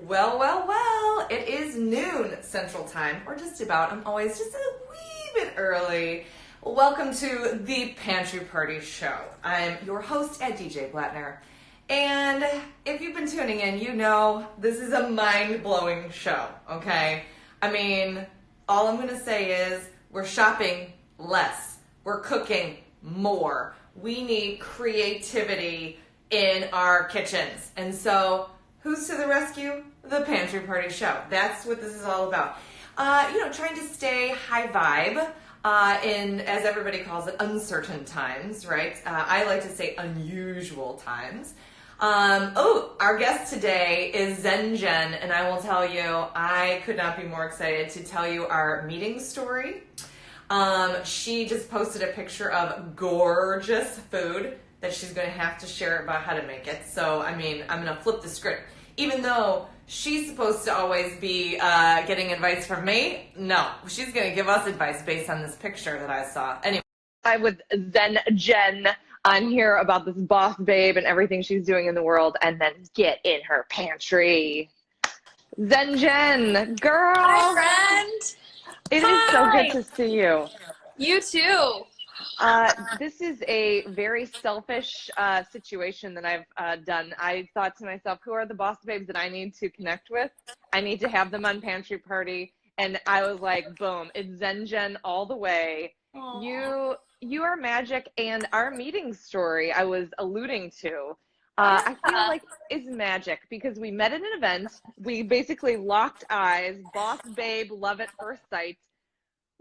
Well, well, well, it is noon Central Time, or just about. I'm always just a wee bit early. Welcome to the Pantry Party show. I'm your host, DJ Blattner. And if you've been tuning in, you know this is a mind-blowing show, okay? I mean, all I'm going to say is we're shopping less. We're cooking more. We need creativity in our kitchens. And so, who's to the rescue? The Pantry Party show. That's what this is all about. Trying to stay high vibe in, as everybody calls it, uncertain times, right? I like to say unusual times. Our guest today is Zen Jen, and I will tell you, I could not be more excited to tell you our meeting story. She just posted a picture of gorgeous food that she's going to have to share about how to make it. So, I mean, I'm going to flip the script. Even though she's supposed to always be getting advice from me, no, she's going to give us advice based on this picture that I saw. Anyway. I'm with Zen Jen. I'm here about this boss babe and everything she's doing in the world, and then get in her pantry. Zen Jen, girl. Hi, friend. It is so good to see you. You too. This is a very selfish situation that I've done. I thought to myself, who are the boss babes that I need to connect with? I need to have them on Pantry Party. And I was like, boom, it's Zen Jen all the way. Aww. You are magic, and our meeting story I was alluding to, I feel like is magic because we met at an event. We basically locked eyes, boss babe, love at first sight.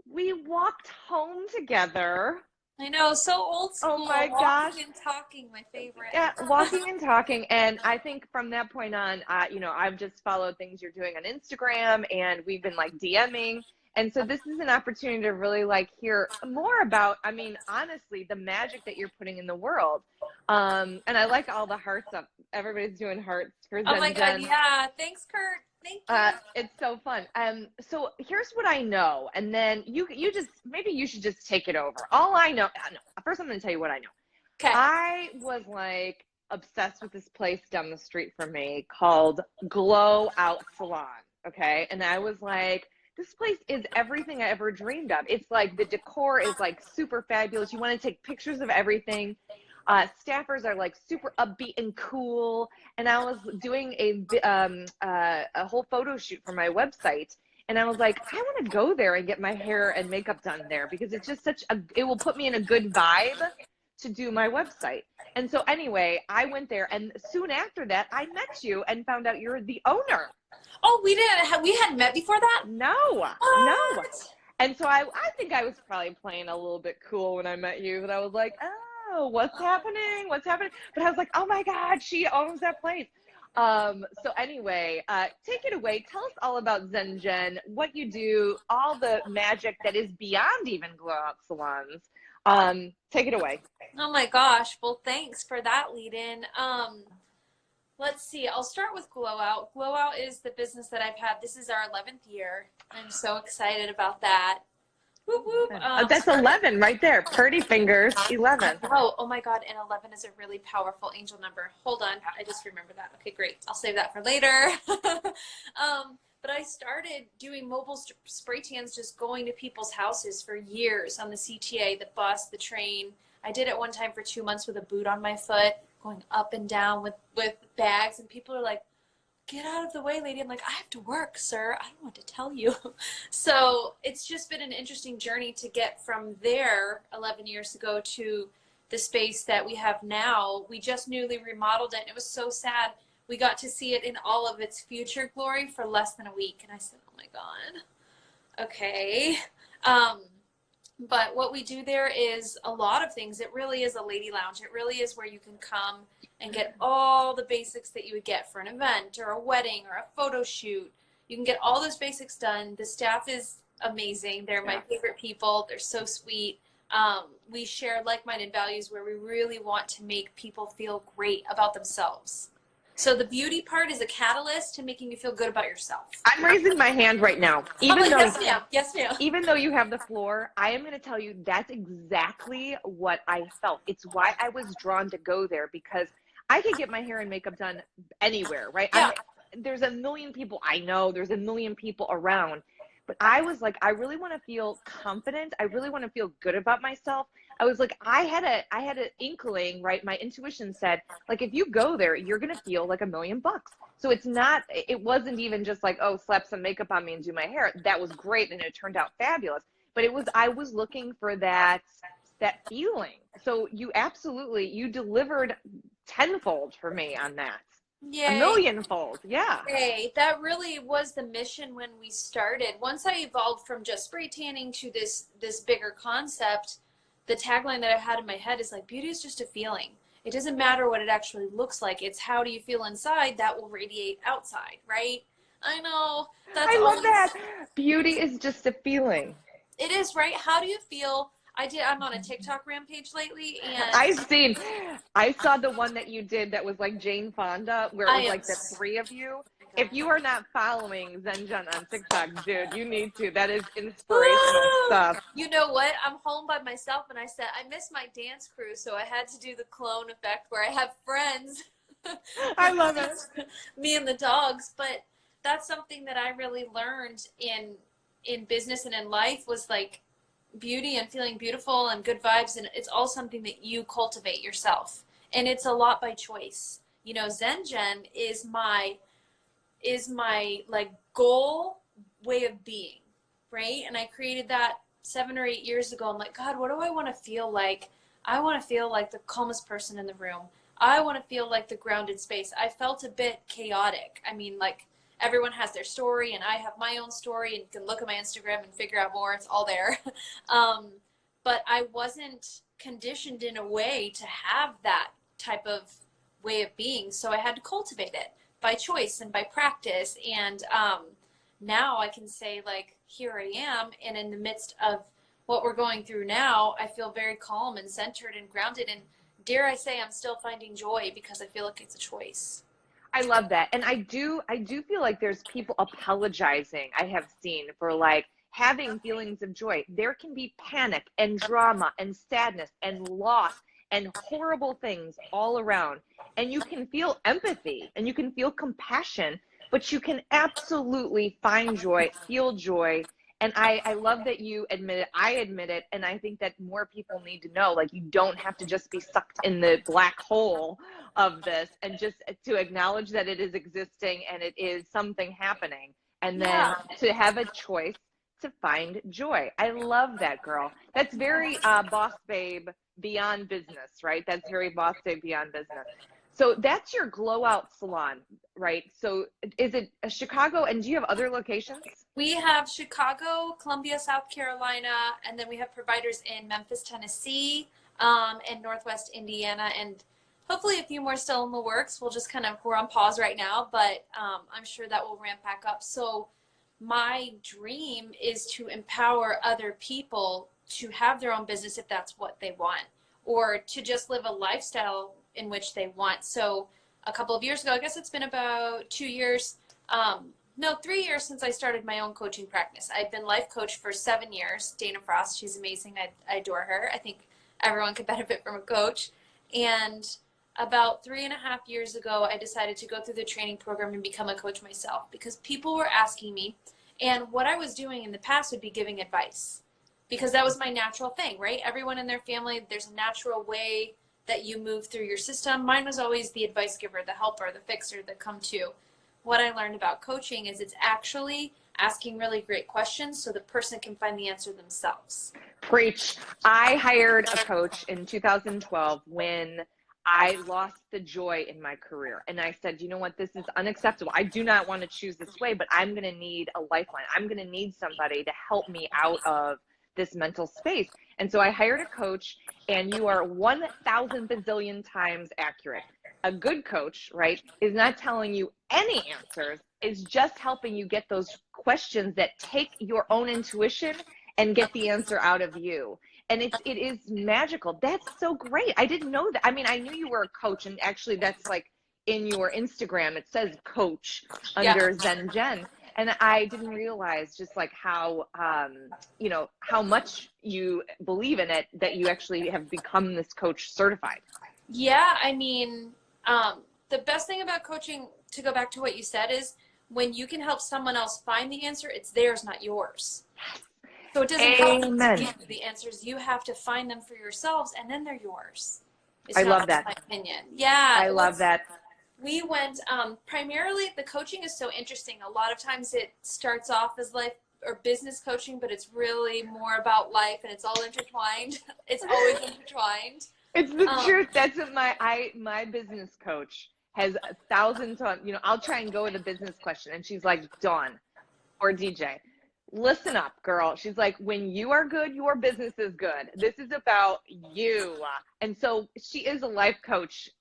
We walked home together. I know, so old school. Oh my gosh. Walking and talking, my favorite. Yeah, walking and talking. And I think from that point on, I've just followed things you're doing on Instagram, and we've been like DMing. And so this is an opportunity to really like hear more about, I mean, honestly, the magic that you're putting in the world. And I like all the hearts up. Everybody's doing hearts for Zen Oh my God, Jen. yeah. Thanks, Kurt. Thank you. It's so fun. So here's what I know, and then you just maybe you should just take it over. All I know, first I'm going to tell you what I know. Okay. I was like obsessed with this place down the street from me called Glow Out Salon. Okay, and I was like, this place is everything I ever dreamed of. It's like the decor is like super fabulous. You want to take pictures of everything. Staffers are like super upbeat and cool. And I was doing a whole photo shoot for my website. And I was like, I want to go there and get my hair and makeup done there because it's just it will put me in a good vibe to do my website. And so anyway, I went there, and soon after that, I met you and found out you're the owner. Oh, we hadn't met before that? No, no. And so I think I was probably playing a little bit cool when I met you, but I was like, oh, what's happening? What's happening? But I was like, oh my God, she owns that place. So anyway, take it away. Tell us all about Zen Jen, what you do, all the magic that is beyond even Glow Out salons. Take it away. Oh my gosh. Well, thanks for that lead in. Let's see. I'll start with Glow Out. Glow Out is the business that I've had. This is our 11th year. I'm so excited about that. Whoop, whoop. That's 11 right there. Pretty fingers, 11. Oh my God. And 11 is a really powerful angel number. Hold on. I just remembered that. Okay, great. I'll save that for later. But I started doing mobile spray tans, just going to people's houses for years on the CTA, the bus, the train. I did it one time for 2 months with a boot on my foot, going up and down with bags, and people are like, get out of the way, lady. I'm like, I have to work, sir. I don't know what to tell you. So it's just been an interesting journey to get from there 11 years ago to the space that we have now. We just newly remodeled it, and it was so sad. We got to see it in all of its future glory for less than a week, and I said, oh my God, okay. But what we do there is a lot of things. It really is a lady lounge. It really is where you can come and get all the basics that you would get for an event or a wedding or a photo shoot. You can get all those basics done. The staff is amazing. They're my favorite people. They're so sweet. We share like-minded values where we really want to make people feel great about themselves. So the beauty part is a catalyst to making you feel good about yourself. I'm raising my hand right now. Yes, ma'am. Even though you have the floor, I am going to tell you that's exactly what I felt. It's why I was drawn to go there, because I could get my hair and makeup done anywhere, right? Yeah. there's a million people I know, there's a million people around. But I was like, I really want to feel confident. I really want to feel good about myself. I was like, I had an inkling, right? My intuition said, like, if you go there, you're going to feel like $1,000,000. So it wasn't even just like, oh, slap some makeup on me and do my hair. That was great. And it turned out fabulous. But I was looking for that feeling. So you delivered tenfold for me on that. A Yay. millionfold. Yeah. Hey, that really was the mission when we started. Once I evolved from just spray tanning to this bigger concept, the tagline that I had in my head is like, beauty is just a feeling. It doesn't matter what it actually looks like. It's how do you feel inside that will radiate outside, right? I know. I love that. Beauty is just a feeling. It is, right? How do you feel? I'm on a TikTok rampage lately, and I saw the one that you did that was like Jane Fonda, where it was like the three of you. If you are not following Zenjen on TikTok, dude, you need to. That is inspirational stuff. You know what? I'm home by myself, and I said, I miss my dance crew, so I had to do the clone effect where I have friends. I love it. Me and the dogs, but that's something that I really learned in business and in life was like, beauty and feeling beautiful and good vibes, and it's all something that you cultivate yourself, and it's a lot by choice. You know, Zenjen is my like goal way of being, right? And I created that 7 or 8 years ago. I'm like, God, what do I want to feel like? I want to feel like the calmest person in the room. I want to feel like the grounded space. I felt a bit chaotic. I mean, like, everyone has their story, and I have my own story, and you can look at my Instagram and figure out more. It's all there. But I wasn't conditioned in a way to have that type of way of being, so I had to cultivate it by choice and by practice. And now I can say, like, here I am, and in the midst of what we're going through now, I feel very calm and centered and grounded, and dare I say I'm still finding joy because I feel like it's a choice. I love that. And I do feel like there's people apologizing, I have seen, for like having feelings of joy. There can be panic and drama and sadness and loss and horrible things all around. And you can feel empathy and you can feel compassion, but you can absolutely find joy, feel joy. And I love that you admit it. I admit it. And I think that more people need to know, like, you don't have to just be sucked in the black hole of this, and just to acknowledge that it is existing and it is something happening. And then to have a choice to find joy. I love that, girl. That's very boss babe beyond business, right? That's very boss babe beyond business. So that's your glow out salon, right? So is it Chicago, and do you have other locations? We have Chicago, Columbia, South Carolina, and then we have providers in Memphis, Tennessee, and Northwest Indiana, and hopefully a few more still in the works. We're on pause right now, but I'm sure that will ramp back up. So my dream is to empower other people to have their own business if that's what they want, or to just live a lifestyle in which they want. So a couple of years ago, I guess it's been about 2 years, 3 years since I started my own coaching practice. I've been life coach for 7 years. Dana Frost, she's amazing. I adore her. I think everyone could benefit from a coach. And about 3.5 years ago, I decided to go through the training program and become a coach myself, because people were asking me, and what I was doing in the past would be giving advice, because that was my natural thing, right? Everyone in their family, there's a natural way that you move through your system. Mine was always the advice giver, the helper, the fixer, the come to. What I learned about coaching is it's actually asking really great questions so the person can find the answer themselves. Preach. I hired a coach in 2012 when I lost the joy in my career. And I said, you know what, this is unacceptable. I do not want to choose this way, but I'm going to need a lifeline. I'm going to need somebody to help me out of this mental space. And so I hired a coach, and you are 1,000 bazillion times accurate. A good coach, right, is not telling you any answers, is just helping you get those questions that take your own intuition and get the answer out of you. And it is magical. That's so great. I didn't know that. I mean, I knew you were a coach, and actually that's like in your Instagram, it says coach under Zenjen. And I didn't realize just like how, how much you believe in it, that you actually have become this coach certified. Yeah, I mean, the best thing about coaching to go back to what you said, is when you can help someone else find the answer, it's theirs, not yours. So it doesn't help them to give you the answers. You have to find them for yourselves, and then they're yours. I love that. My opinion. Yeah. I love that. We went, primarily, the coaching is so interesting. A lot of times it starts off as life or business coaching, but it's really more about life, and it's all intertwined. It's always intertwined. It's the truth. That's what my business coach has thousands on, you know, I'll try and go with a business question, and she's like, Dawn or DJ, listen up, girl. She's like, when you are good, your business is good. This is about you. And so she is a life coach,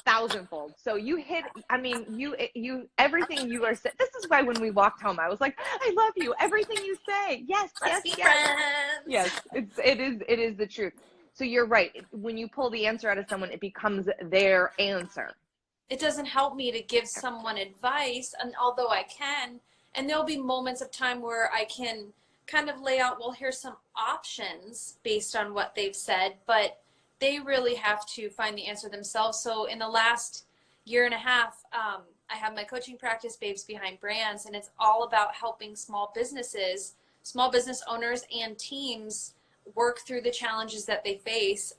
thousandfold. So you hit, I mean, you, everything you are saying. This is why when we walked home, I was like, I love you. Everything you say. Yes, yes, yes. Yes, it is the truth. So you're right. When you pull the answer out of someone, it becomes their answer. It doesn't help me to give someone advice, and although I can, and there'll be moments of time where I can kind of lay out, well, here's some options based on what they've said, but they really have to find the answer themselves. So in the last year and a half, I have my coaching practice, Babes Behind Brands, and it's all about helping small business owners and teams work through the challenges that they face.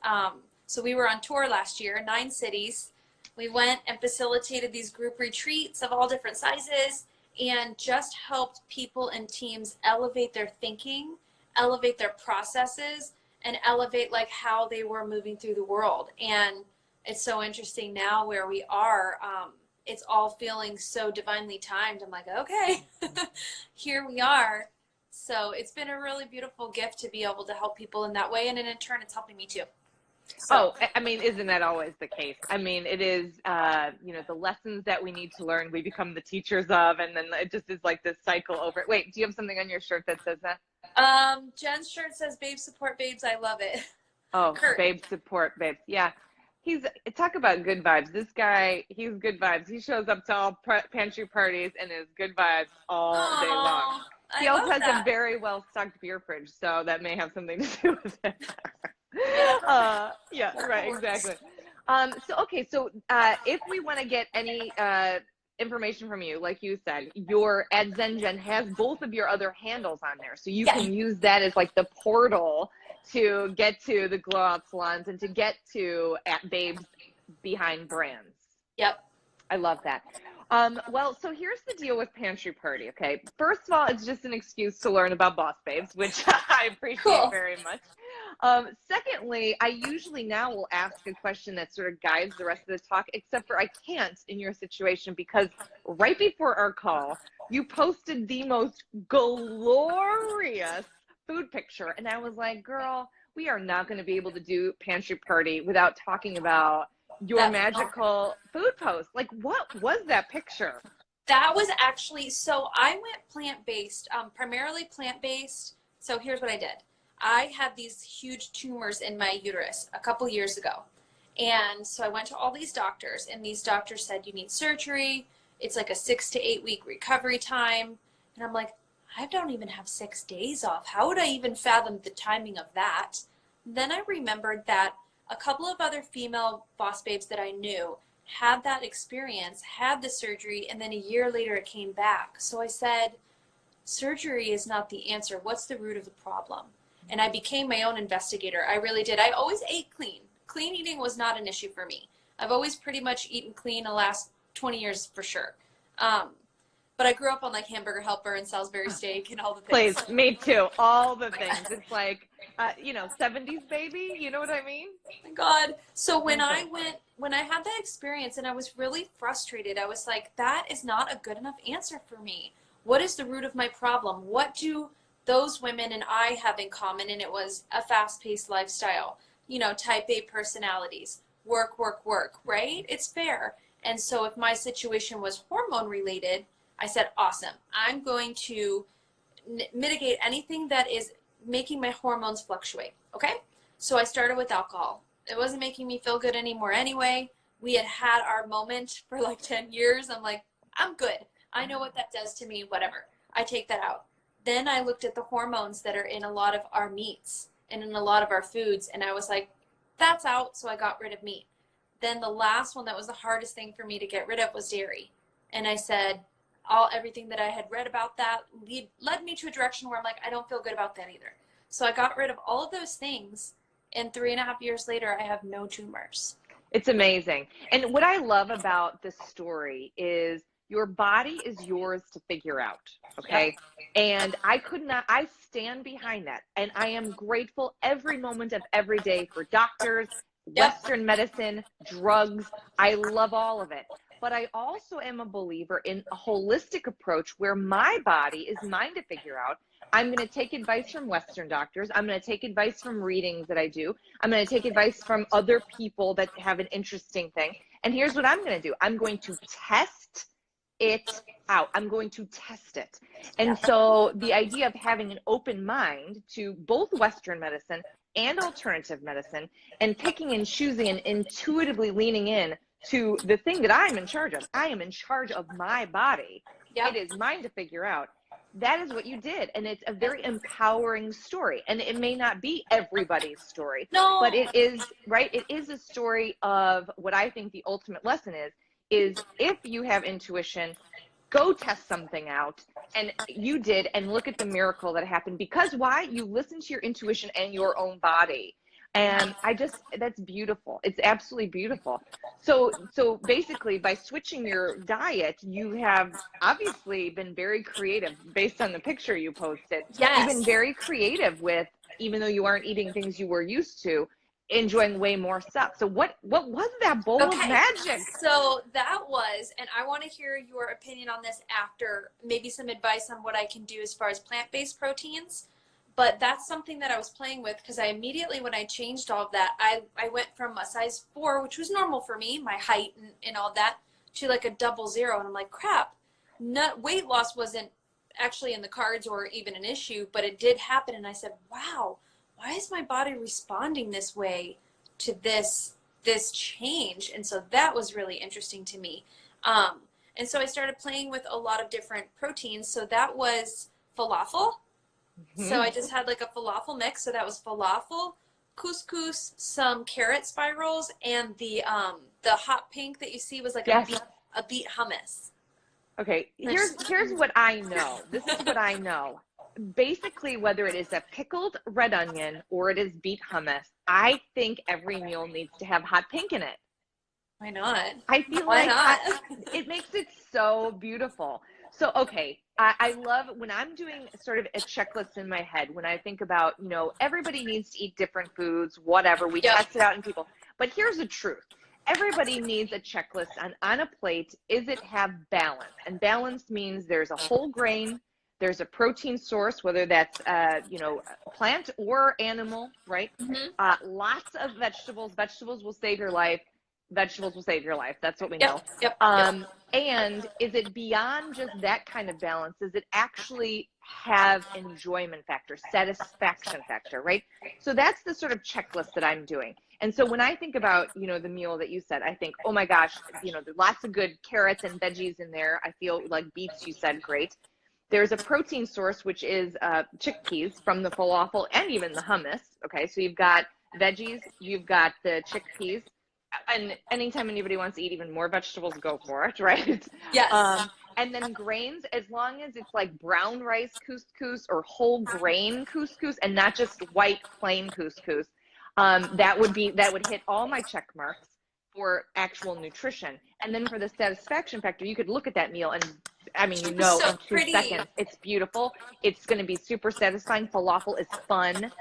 So we were on tour last year, 9 cities. We went and facilitated these group retreats of all different sizes, and just helped people and teams elevate their thinking, elevate their processes, and elevate like how they were moving through the world. And it's so interesting now where we are. It's all feeling so divinely timed. I'm like, okay, here we are. So it's been a really beautiful gift to be able to help people in that way. And in turn, it's helping me too. So. Oh, I mean, isn't that always the case? I mean, it is, you know, the lessons that we need to learn, we become the teachers of, and then it just is like this cycle over. Wait, do you have something on your shirt that says that? Jen's shirt says, "Babes support babes." I love it. Oh, Kurt. Babes support babes. Yeah. Talk about good vibes. This guy, he's good vibes. He shows up to all pantry parties and is good vibes all day long. He also has a very well-stocked beer fridge, so that may have something to do with it. Yeah, right, exactly. So if we want to get any information from you, like you said, your at ZenGen has both of your other handles on there, so you can use that as like the portal to get to the glow out salons and to get to at Babes Behind Brands. Yep. I love that. Well, so here's the deal with Pantry Party, okay? First of all, it's just an excuse to learn about Boss Babes, which I appreciate very much. Secondly, I usually now will ask a question that sort of guides the rest of the talk, except for I can't in your situation because right before our call, you posted the most glorious food picture. And I was like, girl, we are not going to be able to do Pantry Party without talking about your magical food post. Like, what was that picture? That was actually, so I went plant-based, primarily plant-based. So here's what I did. I had these huge tumors in my uterus a couple years ago. And so I went to all these doctors, and these doctors said, you need surgery. It's like a 6 to 8 week recovery time. And I'm like, I don't even have 6 days off. How would I even fathom the timing of that? Then I remembered that a couple of other female boss babes that I knew had that experience, had the surgery, and then a year later it came back. So I said, surgery is not the answer. What's the root of the problem? And I became my own investigator. I really did. I always ate clean. Clean eating was not an issue for me. I've always pretty much eaten clean the last 20 years for sure. But I grew up on like Hamburger Helper and Salisbury steak and all the things. Please, me too. All the things. It's like, you know, 70s baby. You know what I mean? Oh my God. So when I had that experience and I was really frustrated, I was like, that is not a good enough answer for me. What is the root of my problem? What do those women and I have in common? And it was a fast-paced lifestyle, you know, type A personalities, work, right? It's fair. And so if my situation was hormone related, I said, awesome, I'm going to mitigate anything that is making my hormones fluctuate, okay? So I started with alcohol. It wasn't making me feel good anymore anyway. We had our moment for like 10 years. I'm like, I'm good. I know what that does to me, whatever. I take that out. Then I looked at the hormones that are in a lot of our meats and in a lot of our foods, and I was like, that's out, so I got rid of meat. Then the last one that was the hardest thing for me to get rid of was dairy. And I said, everything that I had read about that led me to a direction where I'm like, I don't feel good about that either. So I got rid of all of those things, and 3.5 years later, I have no tumors. It's amazing. And what I love about this story is your body is yours to figure out. Okay. Yep. And I stand behind that. And I am grateful every moment of every day for doctors, yep, Western medicine, drugs. I love all of it. But I also am a believer in a holistic approach where my body is mine to figure out. I'm going to take advice from Western doctors. I'm going to take advice from readings that I do. I'm going to take advice from other people that have an interesting thing. And here's what I'm going to do. I'm going to test it out. I'm going to test it. And so the idea of having an open mind to both Western medicine and alternative medicine, and picking and choosing and intuitively leaning in to the thing that I'm in charge of. I am in charge of my body. Yep. It is mine to figure out. That is what you did. And it's a very empowering story. And it may not be everybody's story, no, but it is, right? It is a story of what I think the ultimate lesson is if you have intuition, go test something out. And you did, and look at the miracle that happened. Because why? You listen to your intuition and your own body. And that's beautiful. It's absolutely beautiful. So basically by switching your diet, you have obviously been very creative based on the picture you posted. Yes. You've been very creative with, even though you aren't eating things you were used to, enjoying way more stuff. So what was that bowl of magic? So that was, and I want to hear your opinion on this after, maybe some advice on what I can do as far as plant-based proteins. But that's something that I was playing with, because I immediately, when I changed all of that, I went from a size 4, which was normal for me, my height and all that, to like a 00. And I'm like, crap, weight loss wasn't actually in the cards or even an issue, but it did happen. And I said, wow, why is my body responding this way to this change? And so that was really interesting to me. And so I started playing with a lot of different proteins. So that was falafel. So I just had like a falafel mix. So that was falafel, couscous, some carrot spirals, and the hot pink that you see was like a beet hummus. Okay, here's what I know. This is what I know. Basically, whether it is a pickled red onion or it is beet hummus, I think every meal needs to have hot pink in it. Why not? I feel it makes it so beautiful. So, okay, I love when I'm doing sort of a checklist in my head, when I think about, everybody needs to eat different foods, whatever, we test it out in people. But here's the truth. Everybody needs a checklist on a plate. Is it have balance? And balance means there's a whole grain, there's a protein source, whether that's, plant or animal, right? Mm-hmm. Lots of vegetables. Vegetables will save your life. Vegetables will save your life. That's what we know. Yep. And is it beyond just that kind of balance? Does it actually have enjoyment factor, satisfaction factor, right? So that's the sort of checklist that I'm doing. And so when I think about, the meal that you said, I think, oh my gosh, there's lots of good carrots and veggies in there. I feel like beets, you said, great. There's a protein source, which is chickpeas from the falafel and even the hummus. Okay, so you've got veggies, you've got the chickpeas. And anytime anybody wants to eat even more vegetables, go for it, right? Yes. And then grains, as long as it's like brown rice couscous or whole grain couscous and not just white plain couscous, that would hit all my check marks for actual nutrition. And then for the satisfaction factor, you could look at that meal and in 2 seconds, it's beautiful. It's going to be super satisfying. Falafel is fun.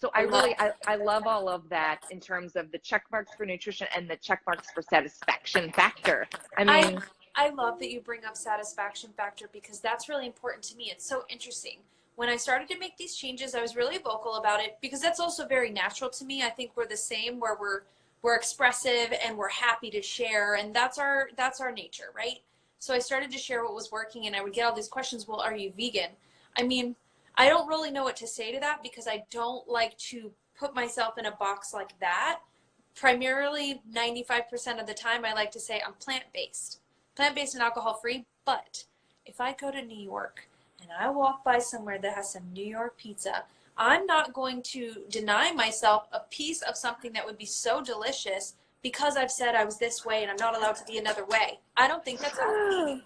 So I love all of that in terms of the check marks for nutrition and the check marks for satisfaction factor. I love that you bring up satisfaction factor, because that's really important to me. It's so interesting. When I started to make these changes, I was really vocal about it, because that's also very natural to me. I think we're the same, where we're expressive and we're happy to share, and that's our nature, right? So I started to share what was working, and I would get all these questions. Well, are you vegan? I don't really know what to say to that, because I don't like to put myself in a box like that. Primarily, 95% of the time, I like to say I'm plant-based and alcohol-free. But if I go to New York and I walk by somewhere that has some New York pizza, I'm not going to deny myself a piece of something that would be so delicious because I've said I was this way and I'm not allowed to be another way. I don't think that's healthy.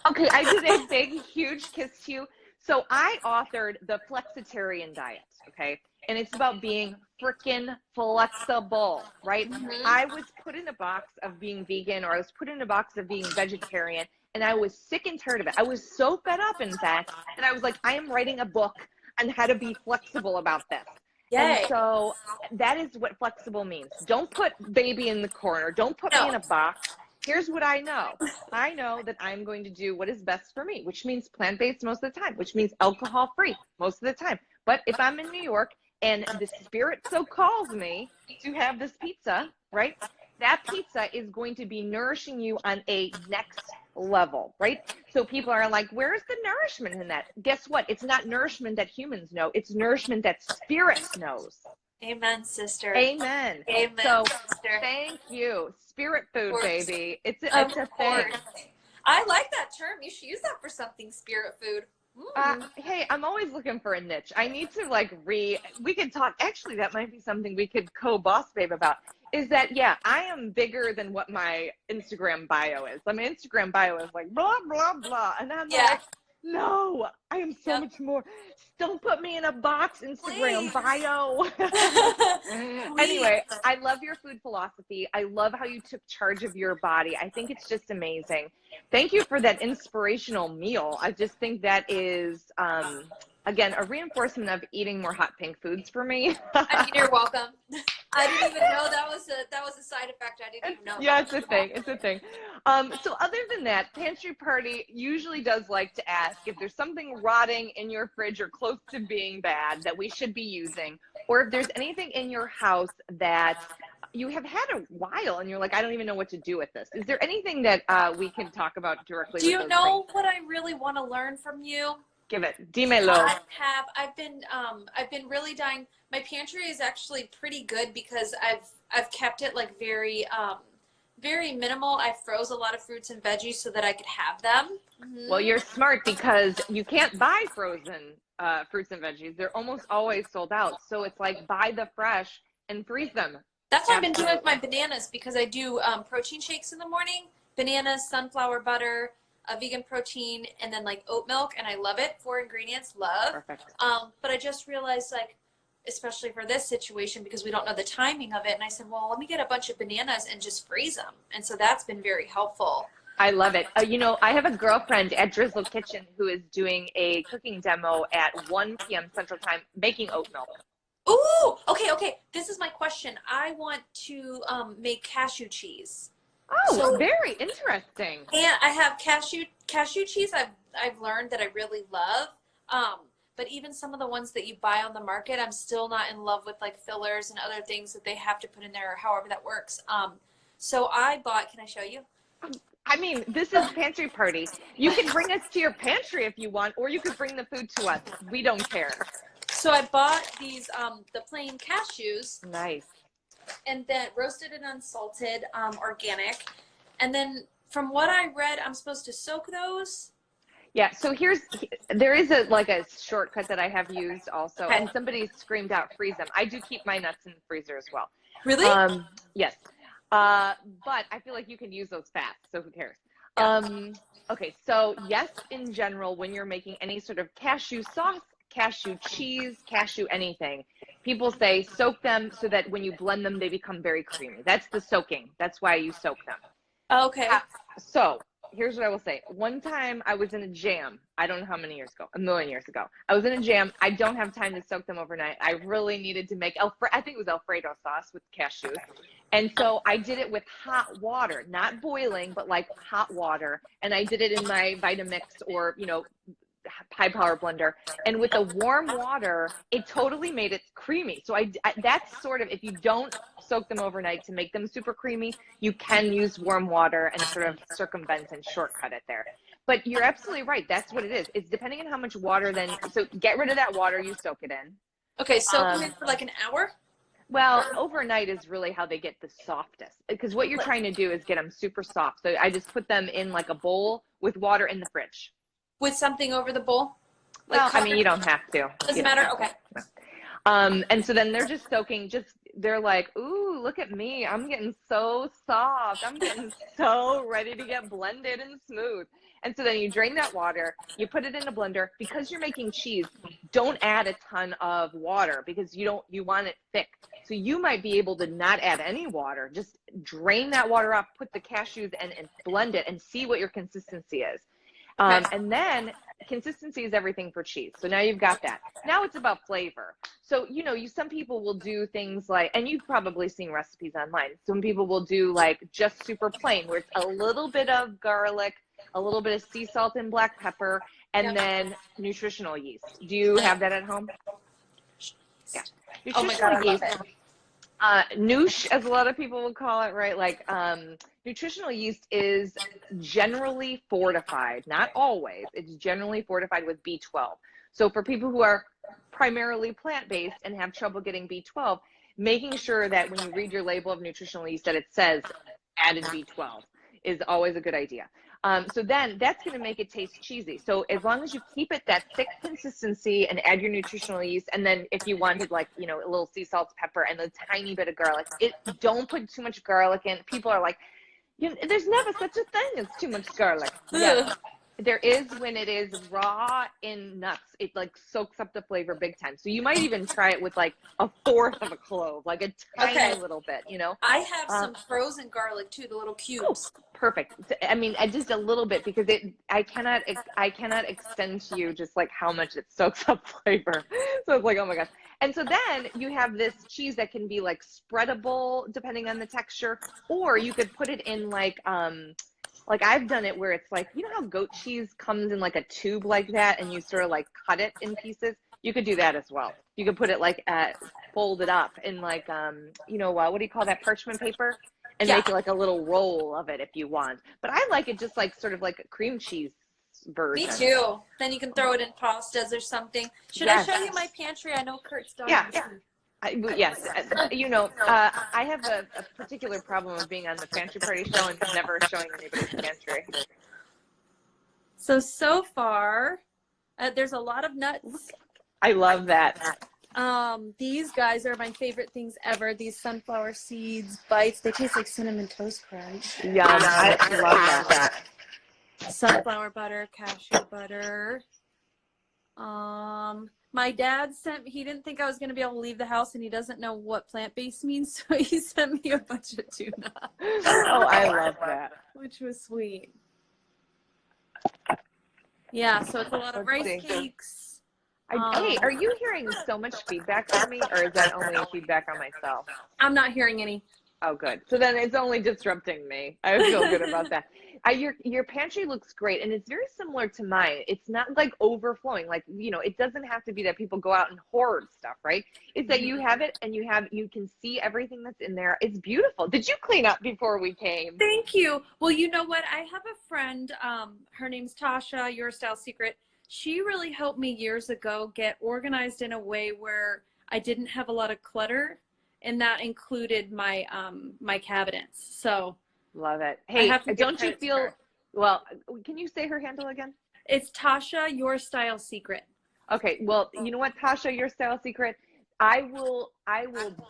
Okay, I did a big, huge kiss to you. So I authored the Flexitarian diet, okay? And it's about being freaking flexible, right? I was put in a box of being vegan, or I was put in a box of being vegetarian, and I was sick and tired of it. I was so fed up, in fact, that I was like, I am writing a book on how to be flexible about this. Yay. And so that is what flexible means. Don't put baby in the corner. Don't put me in a box. Here's what I know. I know that I'm going to do what is best for me, which means plant-based most of the time, which means alcohol-free most of the time. But if I'm in New York and the spirit so calls me to have this pizza, right? That pizza is going to be nourishing you on a next level, right? So people are like, where's the nourishment in that? Guess what? It's not nourishment that humans know. It's nourishment that spirit knows. Amen, sister. Amen. Amen, so sister. Thank you. Spirit food, baby. It's a thing. I like that term. You should use that for something, spirit food. Hey, I'm always looking for a niche. I need to we could talk. Actually, that might be something we could co-boss babe about. Is that, yeah, I am bigger than what my Instagram bio is. My Instagram bio is like blah, blah, blah. And I'm like, no, I am so much more. Don't put me in a box, Instagram bio. Anyway, I love your food philosophy. I love how you took charge of your body. I think it's just amazing. Thank you for that inspirational meal. I just think that is, again, a reinforcement of eating more hot pink foods for me. You're welcome. I didn't even know that was a side effect. I didn't even know. Yeah, it's a thing. It's a thing. So other than that, Pantry Party usually does like to ask if there's something rotting in your fridge or close to being bad that we should be using, or if there's anything in your house that you have had a while and you're like, I don't even know what to do with this. Is there anything that we can talk about directly? Do you know what I really want to learn from you? Give it. Dímelo. I've been really dying. My pantry is actually pretty good because I've kept it like very minimal. I froze a lot of fruits and veggies so that I could have them. Well, you're smart because you can't buy frozen fruits and veggies. They're almost always sold out. So it's like buy the fresh and freeze them. That's what I've been doing with my bananas, because I do protein shakes in the morning, bananas, sunflower butter, a vegan protein, and then like oat milk, and I love it. 4 ingredients, love. Perfect. But I just realized, like, especially for this situation, because we don't know the timing of it, and I said, well, let me get a bunch of bananas and just freeze them. And so that's been very helpful. I love it. You know, I have a girlfriend at Drizzle Kitchen who is doing a cooking demo at 1 p.m. Central Time making oat milk. Ooh, okay. This is my question. I want to make cashew cheese. Oh, so, very interesting. And I have cashew cheese. I've learned that I really love. But even some of the ones that you buy on the market, I'm still not in love with, like fillers and other things that they have to put in there, or however that works. So I bought. Can I show you? I mean, this is Pantry Party. You can bring us to your pantry if you want, or you could bring the food to us. We don't care. So I bought these the plain cashews. Nice. And then roasted and unsalted, organic. And then from what I read, I'm supposed to soak those. Yeah, so there is a shortcut that I have used also, and somebody screamed out freeze them. I do keep my nuts in the freezer as well. Really? Yes. But I feel like you can use those fast, so who cares? Yeah. Okay, so yes, in general, when you're making any sort of cashew sauce, cashew cheese, cashew anything, people say soak them so that when you blend them, they become very creamy. That's the soaking. That's why you soak them. Okay. So here's what I will say. One time I was in a jam. I don't know how many years ago, a million years ago. I was in a jam. I don't have time to soak them overnight. I really needed to make I think it was Alfredo sauce with cashews. And so I did it with hot water, not boiling, but like hot water. And I did it in my Vitamix or, high power blender, and with the warm water it totally made it creamy. So I that's sort of, if you don't soak them overnight to make them super creamy, you can use warm water and sort of circumvent and shortcut it there. But you're absolutely right, that's what it is. It's depending on how much water, then so get rid of that water, you soak it in. Okay, soak them in for like an hour. Well, overnight is really how they get the softest, because what you're trying to do is get them super soft. So I just put them in like a bowl with water in the fridge. With something over the bowl? Like, well, I mean, you don't have to. Doesn't matter? Okay. And so then they're just soaking, just they're like, ooh, look at me. I'm getting so soft. I'm getting so ready to get blended and smooth. And so then you drain that water, you put it in a blender. Because you're making cheese, don't add a ton of water because you want it thick. So you might be able to not add any water. Just drain that water off, put the cashews in and blend it and see what your consistency is. And then consistency is everything for cheese. So now you've got that. Now it's about flavor. So, some people will do things like, and you've probably seen recipes online. Some people will do like just super plain where it's a little bit of garlic, a little bit of sea salt and black pepper, and then nutritional yeast. Do you have that at home? Yeah. Oh my God, I love it. Noosh, as a lot of people would call it, right? Like nutritional yeast is generally fortified, not always. It's generally fortified with B12. So for people who are primarily plant-based and have trouble getting B12, making sure that when you read your label of nutritional yeast that it says added B12 is always a good idea. So then that's going to make it taste cheesy. So as long as you keep it that thick consistency and add your nutritional yeast, and then if you wanted like, a little sea salt, pepper, and a tiny bit of garlic, don't put too much garlic in. People are like, there's never such a thing as too much garlic. Yeah. There is when it is raw in nuts. It like soaks up the flavor big time. So you might even try it with like a fourth of a clove, like a tiny little bit, I have some frozen garlic too, the little cubes. Oh, perfect. I mean, just a little bit because I cannot extend to you just like how much it soaks up flavor. So it's like, oh my gosh. And so then you have this cheese that can be like spreadable depending on the texture, or you could put it in like I've done it where it's like, how goat cheese comes in like a tube like that and you sort of like cut it in pieces? You could do that as well. You could put it like fold it up in like, what do you call that, parchment paper? And make like a little roll of it if you want. But I like it just like sort of like a cream cheese version. Me too. Then you can throw it in pastas or something. Should I show you my pantry? I know Kurt's done. Yeah. Yes, I have a particular problem of being on the Pantry Party show and never showing anybody's pantry. So far, there's a lot of nuts. I love that. These guys are my favorite things ever. These sunflower seeds, bites. They taste like Cinnamon Toast Crunch. Yeah, I love that. Sunflower butter, cashew butter. My dad he didn't think I was going to be able to leave the house, and he doesn't know what plant-based means, so he sent me a bunch of tuna. Oh, I love that. Which was sweet. Yeah, so it's a lot of rice cakes. Hey, are you hearing so much feedback from me, or is that only feedback on myself? I'm not hearing any. Oh, good. So then it's only disrupting me. I feel good about that. Your pantry looks great, and it's very similar to mine. It's not like overflowing. Like, it doesn't have to be that people go out and hoard stuff, right? It's that you have it and you can see everything that's in there. It's beautiful. Did you clean up before we came? Thank you. Well, you know what? I have a friend, her name's Tasha, Your Style Secret. She really helped me years ago get organized in a way where I didn't have a lot of clutter, and that included my my cabinets. So love it. Hey, don't you feel well? Can you say her handle again? It's Tasha, Your Style Secret. Okay. Well, you know what, Tasha, Your Style Secret. I will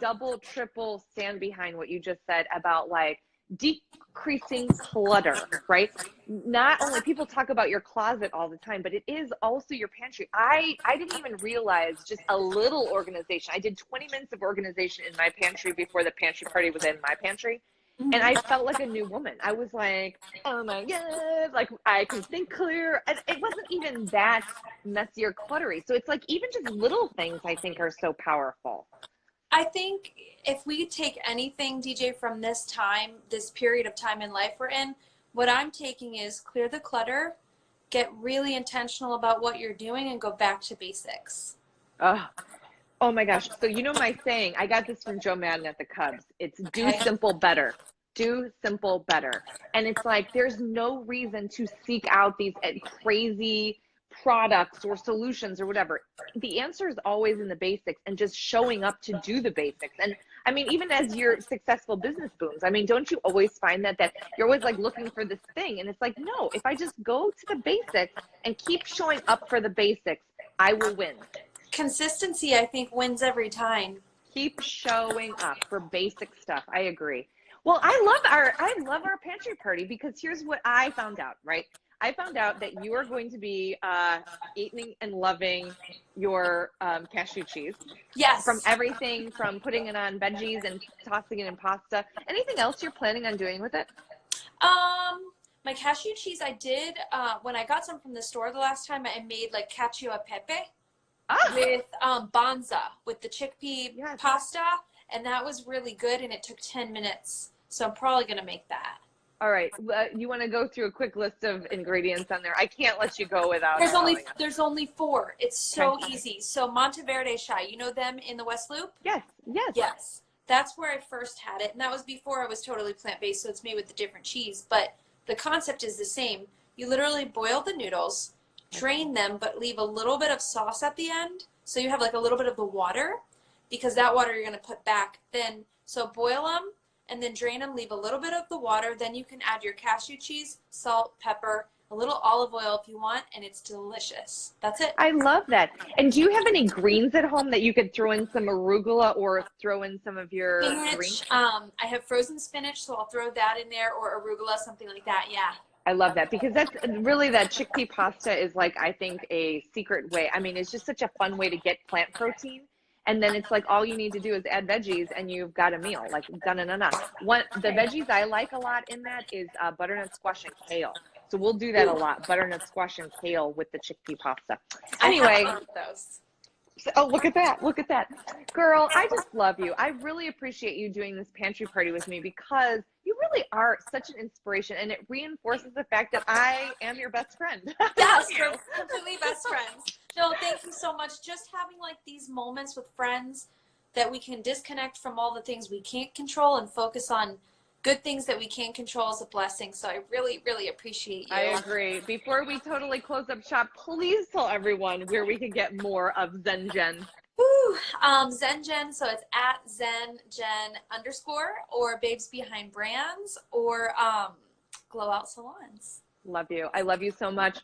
double, triple stand behind what you just said about like decreasing clutter, right? Not only people talk about your closet all the time, but it is also your pantry. I didn't even realize just a little organization. I did 20 minutes of organization in my pantry before the pantry party was in my pantry. And I felt like a new woman. I was like, oh my God, like I can think clear. And it wasn't even that messy or cluttery. So it's like even just little things I think are so powerful. I think if we take anything, DJ, from this period of time in life we're in, what I'm taking is clear the clutter, get really intentional about what you're doing, and go back to basics. Oh my gosh. So you know my saying, I got this from Joe Madden at the Cubs. It's do simple better. Do simple better. And it's like there's no reason to seek out these crazy products or solutions or whatever. The answer is always in the basics and just showing up to do the basics. And I mean, even as your successful business booms, I mean, don't you always find that you're always like looking for this thing? And it's like, no, if I just go to the basics and keep showing up for the basics, I will win. Consistency, I think, wins every time. Keep showing up for basic stuff. I agree. Well, I love our pantry party because here's what I found out, right? I found out that you are going to be eating and loving your cashew cheese. From Yes. everything from putting it on veggies and tossing it in pasta. Anything else you're planning on doing with it? My cashew cheese, I did, when I got some from the store the last time, I made like cacio e pepe with banza, with the chickpea pasta, and that was really good, and it took 10 minutes. So I'm probably going to make that. All right. You want to go through a quick list of ingredients on there? I can't let you go without There's only 4. It's so easy. So Monteverde Chai, you know them in the West Loop? Yes. That's where I first had it, and that was before I was totally plant-based, so it's made with the different cheese, but the concept is the same. You literally boil the noodles, drain them, but leave a little bit of sauce at the end, so you have like a little bit of the water, because that water you're going to put back. Then, so boil them, and then drain them, leave a little bit of the water, then you can add your cashew cheese, salt, pepper, a little olive oil if you want, and it's delicious. That's it. I love that. And do you have any greens at home that you could throw in some arugula or throw in some of your greens? I have frozen spinach, so I'll throw that in there, or arugula, something like that. Yeah. I love that because that's really, that chickpea pasta is like, I think, a secret way. I mean, it's just such a fun way to get plant protein. And then it's like all you need to do is add veggies and you've got a meal, like da-na-na-na. The veggies I like a lot in that is butternut squash and kale. So we'll do that a lot, butternut squash and kale with the chickpea pasta. Anyway, oh, look at that. Look at that. Girl, I just love you. I really appreciate you doing this pantry party with me because you really are such an inspiration, and it reinforces the fact that I am your best friend. Yes, we're completely best friends. No, thank you so much. Just having like these moments with friends that we can disconnect from all the things we can't control and focus on good things that we can control is a blessing. So I really, really appreciate you. I agree. Before we totally close up shop, please tell everyone where we can get more of ZenGen. Woo! ZenGen, so it's at ZenGen _ or Babes Behind Brands or Glow Out Salons. Love you. I love you so much.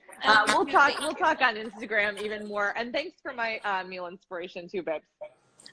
We'll talk on Instagram even more. And thanks for my meal inspiration too, babes.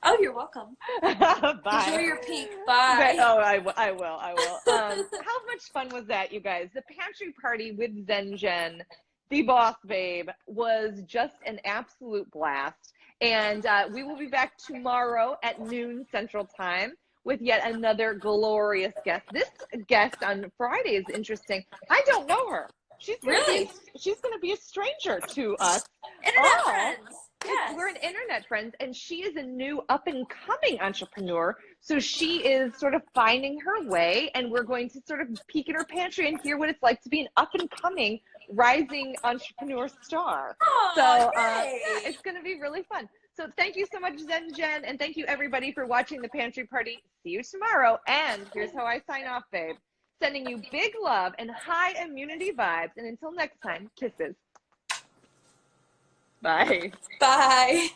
Oh, you're welcome. Bye. Enjoy your peak. Bye. Oh, I will. How much fun was that, you guys? The pantry party with ZenGen, the boss babe, was just an absolute blast. And we will be back tomorrow at noon Central Time with yet another glorious guest. This guest on Friday is interesting. I don't know her. She's going to be a stranger to us. Internet friends. Yes. We're an internet friends, and she is a new up-and-coming entrepreneur. So she is sort of finding her way, and we're going to sort of peek in her pantry and hear what it's like to be an up-and-coming rising entrepreneur star. Oh, so it's going to be really fun. So thank you so much, ZenGen, and thank you everybody for watching the Pantry Party. See you tomorrow, and here's how I sign off, babe. Sending you big love and high immunity vibes, and until next time, kisses. Bye. Bye.